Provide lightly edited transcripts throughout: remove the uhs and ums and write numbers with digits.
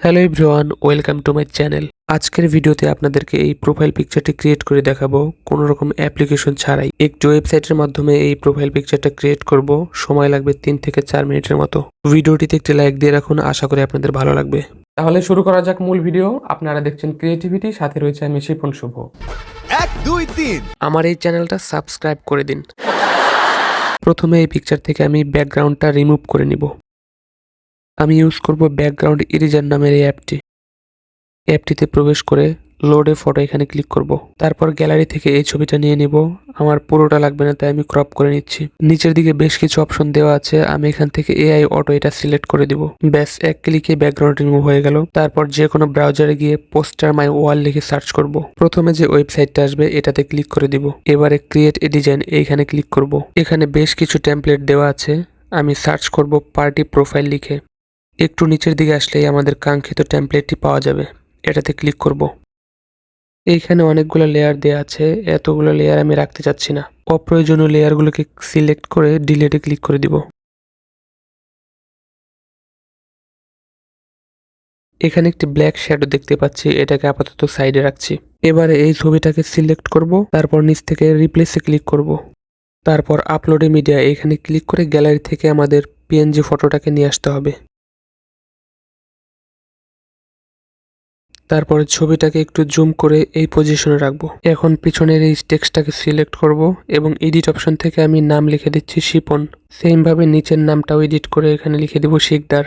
Hello everyone, welcome to my channel. আজকের ভিডিওতে আপনাদেরকে এই প্রোফাইল পিকচারটি ক্রিয়েট করে দেখাবো কোনো রকম অ্যাপ্লিকেশন ছাড়াই। একটি ওয়েবসাইটের মাধ্যমে এই প্রোফাইল পিকচারটা ক্রিয়েট করব। সময় লাগবে 3 থেকে 4 মিনিটের মতো। ভিডিওটিতে একটি লাইক দিয়ে রাখুন, আশা করি আপনাদের ভালো লাগবে। তাহলে শুরু করা যাক মূল ভিডিও। আপনারা দেখছেন ক্রিয়েটিভিটি, সাথে রয়েছে আমি শিপন শুভ। 1 2 3 আমার এই চ্যানেলটা সাবস্ক্রাইব করে দিন। প্রথমে এই পিকচার থেকে আমি ব্যাকগ্রাউন্ডটা রিমুভ করে নিব। আমি ইউজ করব ব্যাকগ্রাউন্ড ইরেজার নামের এই অ্যাপটিতে প্রবেশ করে লোডে ফটো এখানে ক্লিক করব। তারপর গ্যালারি থেকে এই ছবিটা নিয়ে নিব। আমার পুরোটা লাগবে না, তাই আমি ক্রপ করে নিচ্ছি। নিচের দিকে বেশ কিছু অপশন দেওয়া আছে, আমি এখান থেকে এআই অটো এটা সিলেক্ট করে দিব। ব্যাস, এক ক্লিকে ব্যাকগ্রাউন্ড রিমুভ হয়ে গেল। তারপর যে কোনো ব্রাউজারে গিয়ে পোস্টার মাই ওয়াল লিখে সার্চ করব। প্রথমে যে ওয়েবসাইটটা আসবে এটাতে ক্লিক করে দিব। এবারে ক্রিয়েট এ ডিজাইন এইখানে ক্লিক করব। এখানে বেশ কিছু টেমপ্লেট দেওয়া আছে, আমি সার্চ করব পার্টি প্রোফাইল লিখে। একটু নিচের দিকে আসলেই আমাদের কাঙ্ক্ষিত টেমপ্লেটটি পাওয়া যাবে, এটাতে ক্লিক করব। এইখানে অনেকগুলো লেয়ার দেওয়া আছে, এতগুলো লেয়ার আমি রাখতে চাচ্ছি না। অপ্রয়োজনীয় লেয়ারগুলোকে সিলেক্ট করে ডিলিটে ক্লিক করে দিব। এখানে একটি ব্ল্যাক শ্যাডো দেখতে পাচ্ছি, এটাকে আপাতত সাইডে রাখছি। এবারে এই ছবিটাকে সিলেক্ট করব, তারপর নিচ থেকে রিপ্লেসে ক্লিক করব। তারপর আপলোডে মিডিয়া এখানে ক্লিক করে গ্যালারি থেকে আমাদের পিএনজি ফটোটাকে নিয়ে আসতে হবে। তারপরে ছবিটাকে একটু জুম করে এই পজিশনে রাখবো। এখন পিছনের এই টেক্সটটাকে সিলেক্ট করব এবং এডিট অপশন থেকে আমি নাম লিখে দিচ্ছি শিপন। সেম ভাবে নিচের নামটাও এডিট করে এখানে লিখে দিব শিকদার।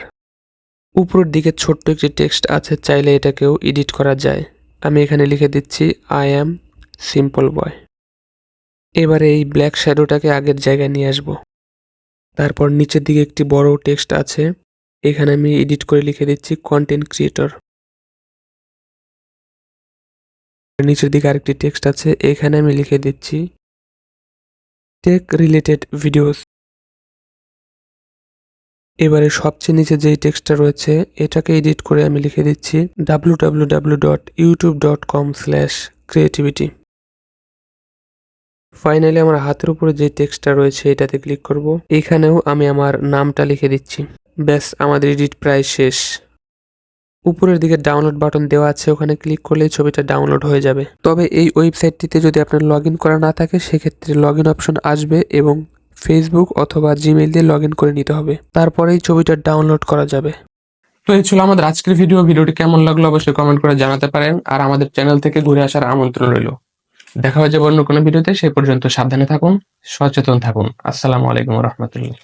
উপরের দিকে ছোট্ট একটি টেক্সট আছে, চাইলে এটাকেও এডিট করা যায়। আমি এখানে লিখে দিচ্ছি আই অ্যাম সিম্পল বয়। এবারে এই ব্ল্যাক শ্যাডোটাকে আগের জায়গায় নিয়ে আসব। তারপর নিচের দিকে একটি বড় টেক্সট আছে, এখানে আমি এডিট করে লিখে দিচ্ছি কন্টেন্ট ক্রিয়েটর। নিচের দিকে আরেকটি টেক্সট আছে, এখানে আমি লিখে দিচ্ছি টেক রিলেটেড ভিডিওস। এবারে সবচেয়ে নিচে যেই টেক্সটটা রয়েছে এটাকে এডিট করে আমি লিখে দিচ্ছি www.youtube.com/creativity। ফাইনালি আমার হাতের উপরে যে টেক্সটটা রয়েছে এটাতে ক্লিক করব। এখানেও আমি আমার নামটা লিখে দিচ্ছি। ব্যাস, আমাদের এডিট প্রায় শেষ। উপরের দিকে ডাউনলোড বাটন দেওয়া আছে, ওখানে ক্লিক করলেই ছবিটা ডাউনলোড হয়ে যাবে। তবে এই ওয়েবসাইটটিতে যদি আপনার লগ ইন করা না থাকে সেক্ষেত্রে লগ ইন অপশন আসবে এবং ফেসবুক অথবা জিমেইল দিয়ে লগ ইন করে নিতে হবে, তারপরেই ছবিটা ডাউনলোড করা যাবে। তো এই ছিল আমাদের আজকের ভিডিওটি কেমন লাগলো অবশ্যই কমেন্ট করে জানাতে পারেন, আর আমাদের চ্যানেল থেকে ঘুরে আসার আমন্ত্রণ রইল। দেখা হয়ে যাবে অন্য কোনো ভিডিওতে, সেই পর্যন্ত সাবধানে থাকুন, সচেতন থাকুন। আসসালামু আলাইকুম রহমতুল্লাহ।